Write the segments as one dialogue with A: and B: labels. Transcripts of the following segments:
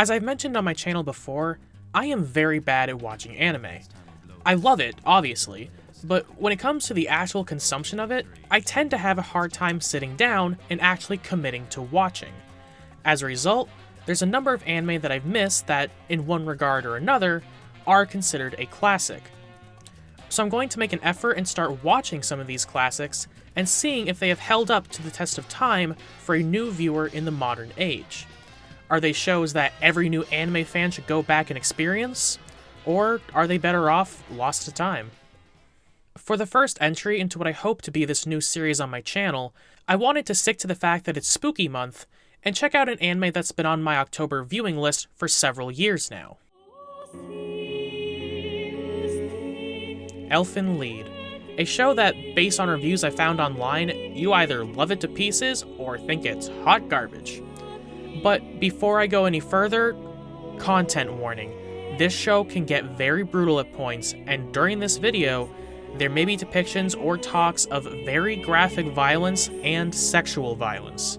A: As I've mentioned on my channel before, I am very bad at watching anime. I love it, obviously, but when it comes to the actual consumption of it, I tend to have a hard time sitting down and actually committing to watching. As a result, there's a number of anime that I've missed that, in one regard or another, are considered a classic. So I'm going to make an effort and start watching some of these classics and seeing if they have held up to the test of time for a new viewer in the modern age. Are they shows that every new anime fan should go back and experience? Or are they better off lost to time? For the first entry into what I hope to be this new series on my channel, I wanted to stick to the fact that it's spooky month and check out an anime that's been on my October viewing list for several years now. Elfen Lied, a show that, based on reviews I found online, you either love it to pieces or think it's hot garbage. But before I go any further, content warning. This show can get very brutal at points, and during this video, there may be depictions or talks of very graphic violence and sexual violence.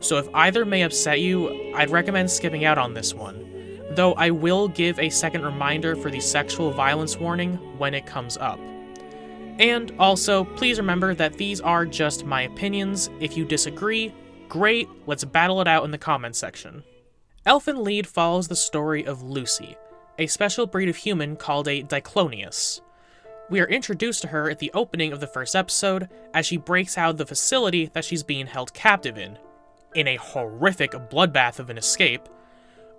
A: So if either may upset you, I'd recommend skipping out on this one. Though I will give a second reminder for the sexual violence warning when it comes up. And also, please remember that these are just my opinions. If you disagree, great, let's battle it out in the comments section. Elfen Lied follows the story of Lucy, a special breed of human called a Diclonius. We are introduced to her at the opening of the first episode as she breaks out of the facility that she's being held captive in a horrific bloodbath of an escape,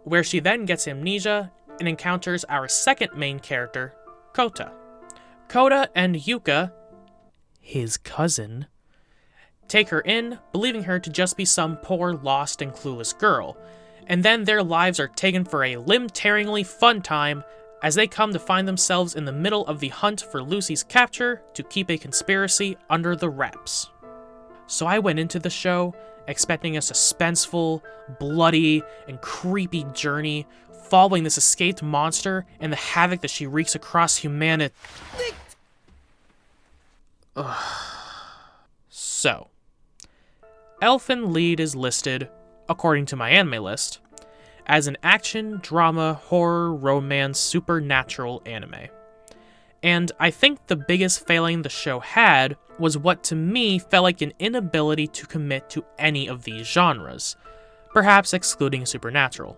A: where she then gets amnesia and encounters our second main character, Kota. Kota and Yuka, his cousin, take her in, believing her to just be some poor, lost, and clueless girl, and then their lives are taken for a limb-tearingly fun time as they come to find themselves in the middle of the hunt for Lucy's capture to keep a conspiracy under the wraps. So I went into the show expecting a suspenseful, bloody, and creepy journey following this escaped monster and the havoc that she wreaks across humanity. So, Elfen Lied is listed, according to my anime list, as an action, drama, horror, romance, supernatural anime. And I think the biggest failing the show had was what to me felt like an inability to commit to any of these genres, perhaps excluding supernatural.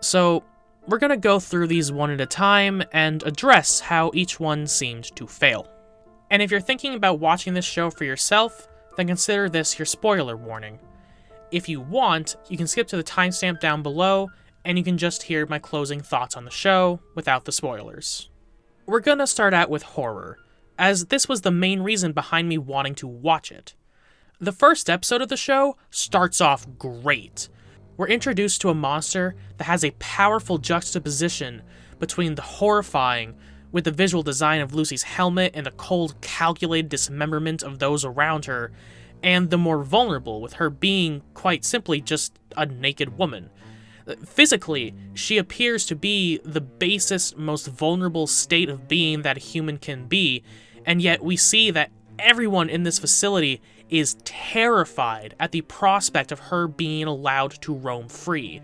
A: So, we're gonna go through these one at a time and address how each one seemed to fail. And if you're thinking about watching this show for yourself, then consider this your spoiler warning. If you want, you can skip to the timestamp down below, and you can just hear my closing thoughts on the show without the spoilers. We're gonna start out with horror, as this was the main reason behind me wanting to watch it. The first episode of the show starts off great. We're introduced to a monster that has a powerful juxtaposition between the horrifying, with the visual design of Lucy's helmet and the cold, calculated dismemberment of those around her, and the more vulnerable, with her being, quite simply, just a naked woman. Physically, she appears to be the basest, most vulnerable state of being that a human can be, and yet we see that everyone in this facility is terrified at the prospect of her being allowed to roam free.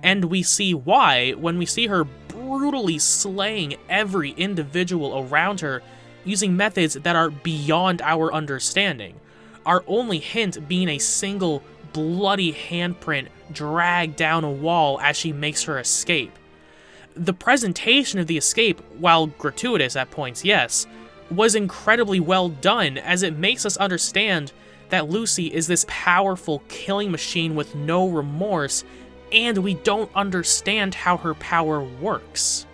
A: And we see why when we see her brutally slaying every individual around her using methods that are beyond our understanding. Our only hint being a single bloody handprint dragged down a wall as she makes her escape. The presentation of the escape, while gratuitous at points, yes, was incredibly well done, as it makes us understand that Lucy is this powerful killing machine with no remorse, and we don't understand how her power works.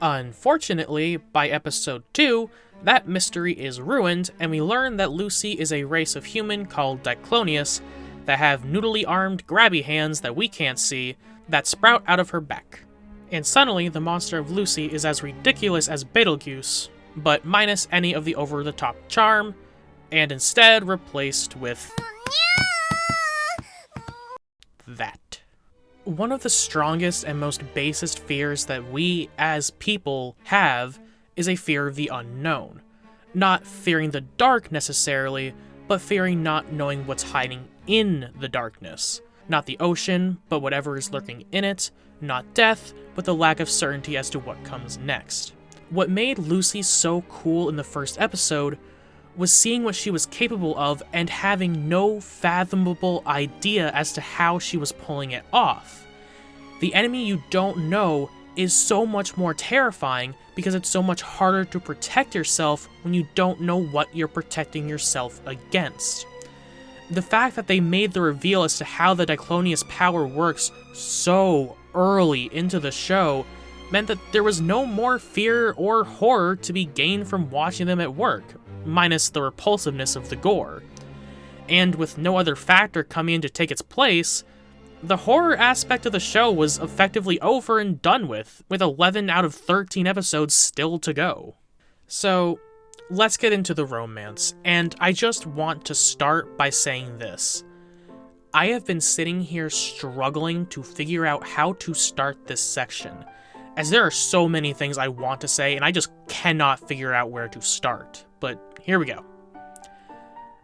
A: Unfortunately, by episode 2, that mystery is ruined, and we learn that Lucy is a race of human called Diclonius that have noodly armed grabby hands that we can't see that sprout out of her back. And suddenly, the monster of Lucy is as ridiculous as Betelgeuse, but minus any of the over-the-top charm, and instead replaced with that. One of the strongest and most basest fears that we as people have is a fear of the unknown. Not fearing the dark necessarily, but fearing not knowing what's hiding in the darkness. not the ocean, but whatever is lurking in it, not death, but the lack of certainty as to what comes next. What made Lucy so cool in the first episode was seeing what she was capable of and having no fathomable idea as to how she was pulling it off. The enemy you don't know is so much more terrifying because it's so much harder to protect yourself when you don't know what you're protecting yourself against. The fact that they made the reveal as to how the Diclonius power works so early into the show meant that there was no more fear or horror to be gained from watching them at work, minus the repulsiveness of the gore. And with no other factor coming in to take its place, the horror aspect of the show was effectively over and done with 11 out of 13 episodes still to go. So, let's get into the romance, and I just want to start by saying this. I have been sitting here struggling to figure out how to start this section, as there are so many things I want to say and I just cannot figure out where to start. But here we go.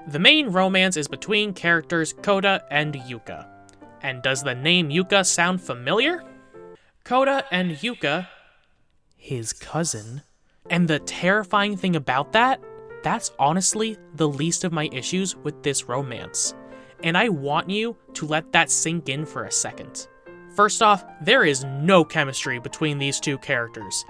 A: The main romance is between characters Kota and Yuka. And does the name Yuka sound familiar? Kota and Yuka, his cousin. And the terrifying thing about that's honestly the least of my issues with this romance. And I want you to let that sink in for a second. First off, there is no chemistry between these two characters.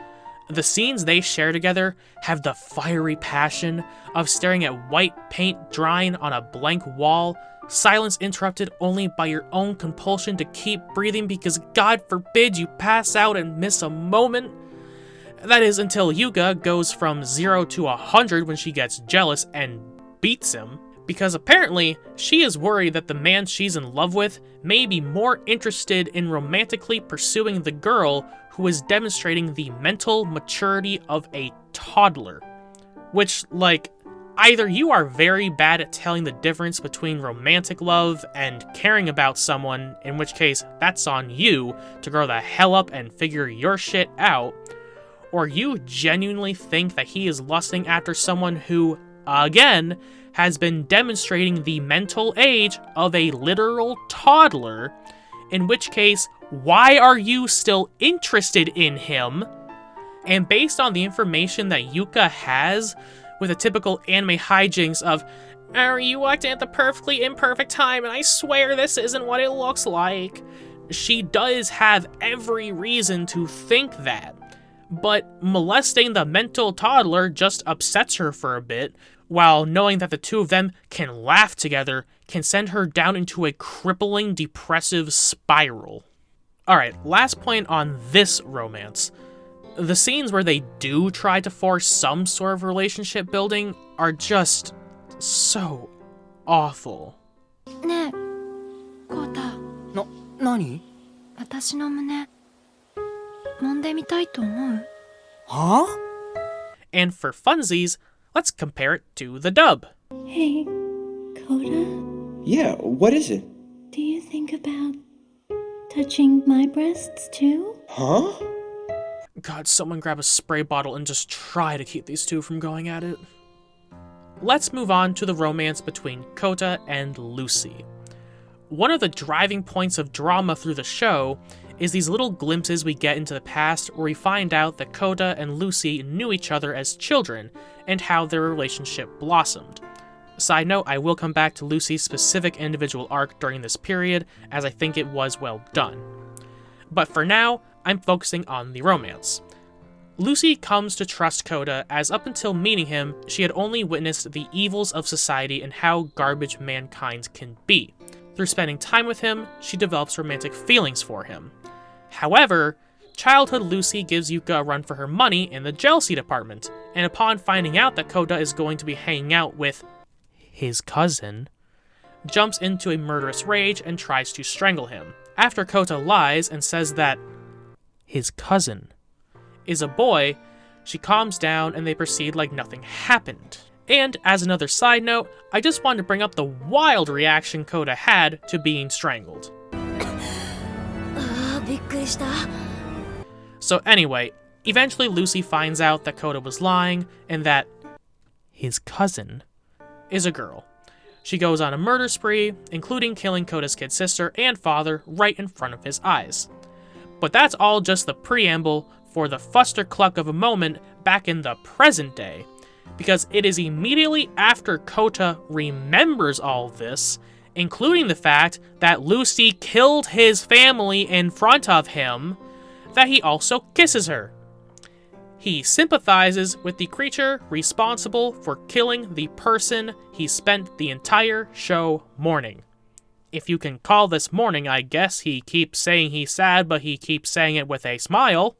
A: The scenes they share together have the fiery passion of staring at white paint drying on a blank wall, silence interrupted only by your own compulsion to keep breathing because God forbid you pass out and miss a moment. That is until Yuka goes from 0 to 100 when she gets jealous and beats him, because apparently she is worried that the man she's in love with may be more interested in romantically pursuing the girl who is demonstrating the mental maturity of a toddler. Which, either you are very bad at telling the difference between romantic love and caring about someone, in which case that's on you to grow the hell up and figure your shit out, or you genuinely think that he is lusting after someone who, again, has been demonstrating the mental age of a literal toddler, in which case, why are you still interested in him? And based on the information that Yuka has, with a typical anime hijinks of, you walked in at the perfectly imperfect time and I swear this isn't what it looks like, she does have every reason to think that. But molesting the mental toddler just upsets her for a bit, while knowing that the two of them can laugh together can send her down into a crippling depressive spiral. Alright, last point on this romance. The scenes where they do try to force some sort of relationship building are just so awful.
B: ねえ、コウタ。
C: 何？
B: 私の胸、揉んでみたいと思う？
C: Huh?
A: And for funsies, let's compare it to the dub.
B: Hey, Coda,
D: Yeah, what is it?
B: do you think about touching my breasts too?
D: Huh?
A: God, someone grab a spray bottle and just try to keep these two from going at it. Let's move on to the romance between Kota and Lucy. One of the driving points of drama through the show is these little glimpses we get into the past where we find out that Kota and Lucy knew each other as children and how their relationship blossomed. Side note, I will come back to Lucy's specific individual arc during this period, as I think it was well done. But for now, I'm focusing on the romance. Lucy comes to trust Kota as up until meeting him, she had only witnessed the evils of society and how garbage mankind can be. Through spending time with him, she develops romantic feelings for him. However, childhood Lucy gives Yuka a run for her money in the jealousy department, and upon finding out that Kota is going to be hanging out with his cousin, jumps into a murderous rage and tries to strangle him. After Kota lies and says that his cousin is a boy, she calms down and they proceed like nothing happened. And as another side note, I just wanted to bring up the wild reaction Kota had to being strangled. So anyway, eventually Lucy finds out that Kota was lying and that his cousin is a girl. She goes on a murder spree, including killing Koda's kid sister and father right in front of his eyes. But that's all just the preamble for the fustercluck of a moment back in the present day, because it is immediately after Kota remembers all this, including the fact that Lucy killed his family in front of him, that he also kisses her. He sympathizes with the creature responsible for killing the person he spent the entire show mourning. If you can call this mourning, I guess. He keeps saying he's sad, but he keeps saying it with a smile.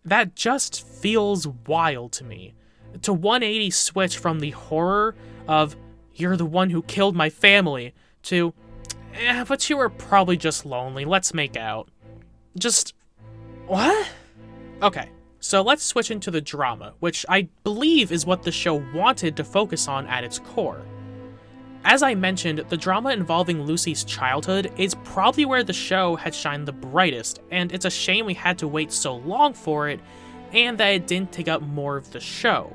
A: That just feels wild to me. To 180 switch from the horror of, you're the one who killed my family, to, but you were probably just lonely, let's make out. Just, what? Okay, so let's switch into the drama, which I believe is what the show wanted to focus on at its core. As I mentioned, the drama involving Lucy's childhood is probably where the show had shined the brightest, and it's a shame we had to wait so long for it, and that it didn't take up more of the show.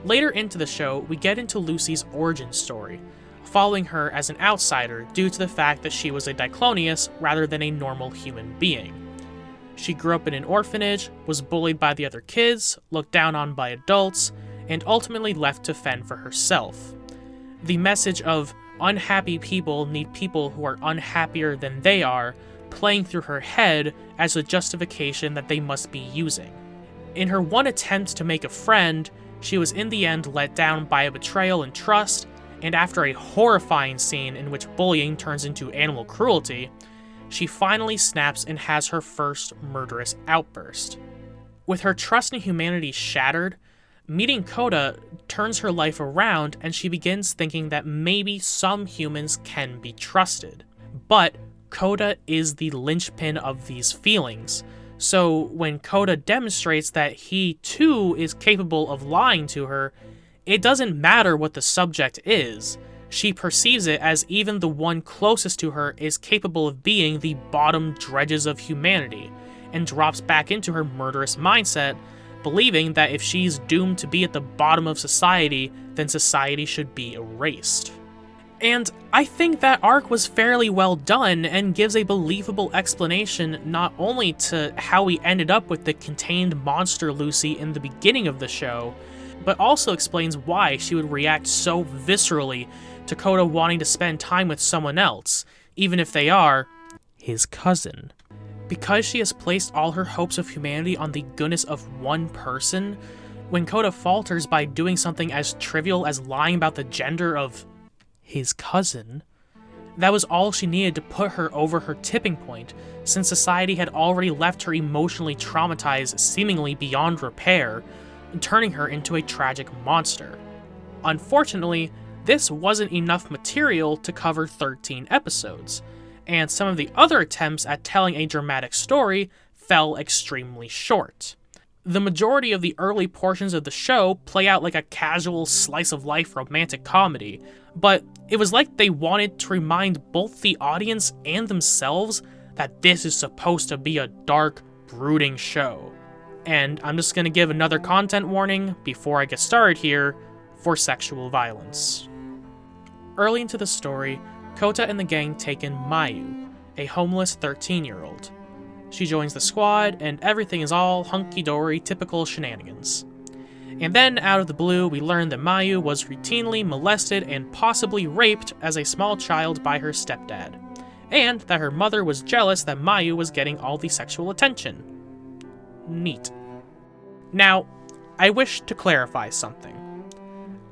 A: Later into the show, we get into Lucy's origin story, following her as an outsider due to the fact that she was a Diclonius rather than a normal human being. She grew up in an orphanage, was bullied by the other kids, looked down on by adults, and ultimately left to fend for herself. The message of unhappy people need people who are unhappier than they are playing through her head as a justification that they must be using. In her one attempt to make a friend, she was in the end let down by a betrayal in trust, and after a horrifying scene in which bullying turns into animal cruelty, she finally snaps and has her first murderous outburst. With her trust in humanity shattered, meeting Kota turns her life around and she begins thinking that maybe some humans can be trusted. But Kota is the linchpin of these feelings, so when Kota demonstrates that he too is capable of lying to her, it doesn't matter what the subject is. She perceives it as even the one closest to her is capable of being the bottom dredges of humanity, and drops back into her murderous mindset, believing that if she's doomed to be at the bottom of society, then society should be erased. And I think that arc was fairly well done and gives a believable explanation not only to how we ended up with the contained monster Lucy in the beginning of the show, but also explains why she would react so viscerally to Kota wanting to spend time with someone else, even if they are his cousin. Because she has placed all her hopes of humanity on the goodness of one person, when Kota falters by doing something as trivial as lying about the gender of his cousin, that was all she needed to put her over her tipping point, since society had already left her emotionally traumatized seemingly beyond repair, turning her into a tragic monster. Unfortunately, this wasn't enough material to cover 13 episodes, and some of the other attempts at telling a dramatic story fell extremely short. The majority of the early portions of the show play out like a casual slice-of-life romantic comedy, but it was like they wanted to remind both the audience and themselves that this is supposed to be a dark, brooding show. And I'm just going to give another content warning before I get started here for sexual violence. Early into the story, Kota and the gang take in Mayu, a homeless 13-year-old. She joins the squad, and everything is all hunky-dory, typical shenanigans. And then, out of the blue, we learn that Mayu was routinely molested and possibly raped as a small child by her stepdad, and that her mother was jealous that Mayu was getting all the sexual attention. Neat. Now, I wish to clarify something.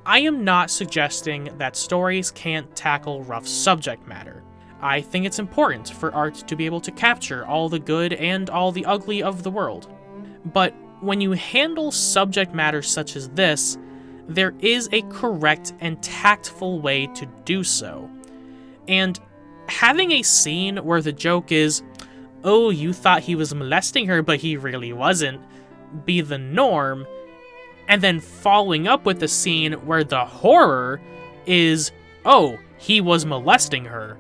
A: I am not suggesting that stories can't tackle rough subject matter. I think it's important for art to be able to capture all the good and all the ugly of the world. But when you handle subject matter such as this, there is a correct and tactful way to do so. And having a scene where the joke is, oh, you thought he was molesting her, but he really wasn't, be the norm, and then following up with the scene where the horror is, oh, he was molesting her.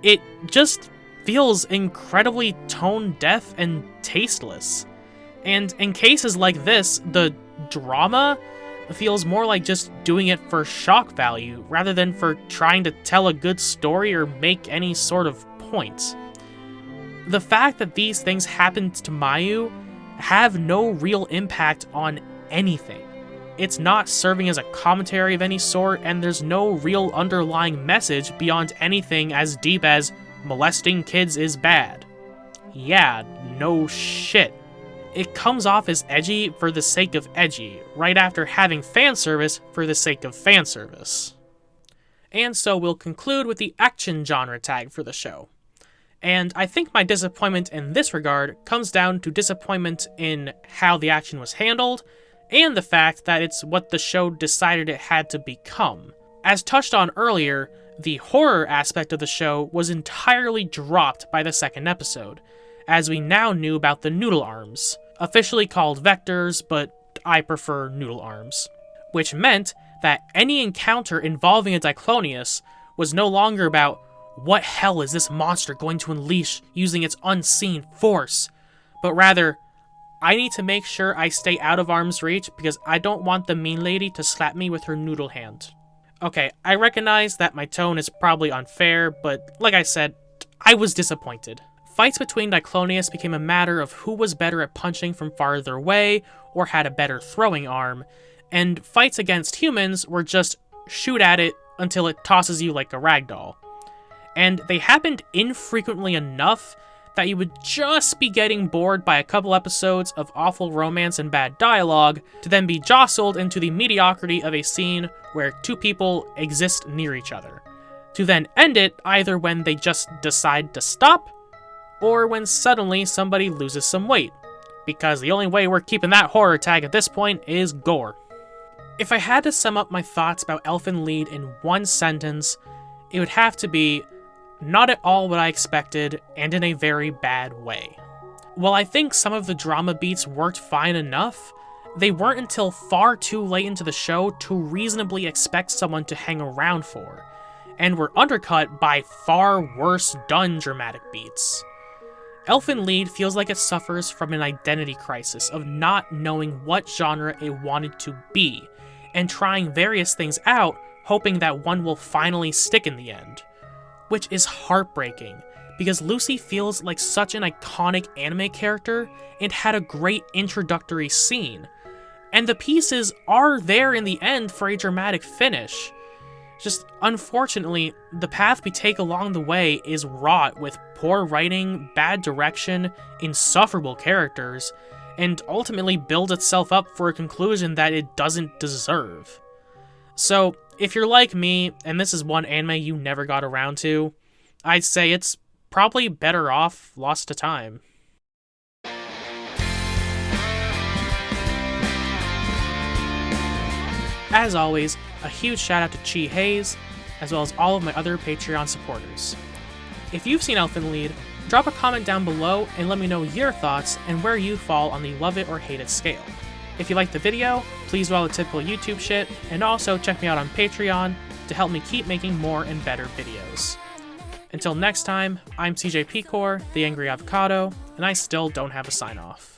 A: It just feels incredibly tone-deaf and tasteless. And in cases like this, the drama feels more like just doing it for shock value rather than for trying to tell a good story or make any sort of point. The fact that these things happened to Mayu have no real impact on anything. It's not serving as a commentary of any sort, and there's no real underlying message beyond anything as deep as molesting kids is bad. Yeah, no shit. It comes off as edgy for the sake of edgy, right after having fan service for the sake of fan service. And so we'll conclude with the action genre tag for the show. And I think my disappointment in this regard comes down to disappointment in how the action was handled, and the fact that it's what the show decided it had to become. As touched on earlier, the horror aspect of the show was entirely dropped by the second episode, as we now knew about the noodle arms, officially called vectors, but I prefer noodle arms, which meant that any encounter involving a Diclonius was no longer about what hell is this monster going to unleash using its unseen force, but rather, I need to make sure I stay out of arm's reach because I don't want the mean lady to slap me with her noodle hand. Okay, I recognize that my tone is probably unfair, but like I said, I was disappointed. Fights between Diclonius became a matter of who was better at punching from farther away or had a better throwing arm, and fights against humans were just shoot at it until it tosses you like a ragdoll. And they happened infrequently enough that you would just be getting bored by a couple episodes of awful romance and bad dialogue to then be jostled into the mediocrity of a scene where two people exist near each other, to then end it either when they just decide to stop, or when suddenly somebody loses some weight, because the only way we're keeping that horror tag at this point is gore. If I had to sum up my thoughts about Elfen Lied in one sentence, it would have to be, not at all what I expected, and in a very bad way. While I think some of the drama beats worked fine enough, they weren't until far too late into the show to reasonably expect someone to hang around for, and were undercut by far worse done dramatic beats. Elfen Lied feels like it suffers from an identity crisis of not knowing what genre it wanted to be, and trying various things out, hoping that one will finally stick in the end. Which is heartbreaking, because Lucy feels like such an iconic anime character and had a great introductory scene, and the pieces are there in the end for a dramatic finish. Just, unfortunately, the path we take along the way is wrought with poor writing, bad direction, insufferable characters, and ultimately builds itself up for a conclusion that it doesn't deserve. So, if you're like me, and this is one anime you never got around to, I'd say it's probably better off lost to time. As always, a huge shout out to Chi Hayes, as well as all of my other Patreon supporters. If you've seen Elfen Lied, drop a comment down below and let me know your thoughts and where you fall on the love it or hate it scale. If you liked the video, please do all the typical YouTube shit, and also check me out on Patreon to help me keep making more and better videos. Until next time, I'm CJ Pecor, the Angry Avocado, and I still don't have a sign-off.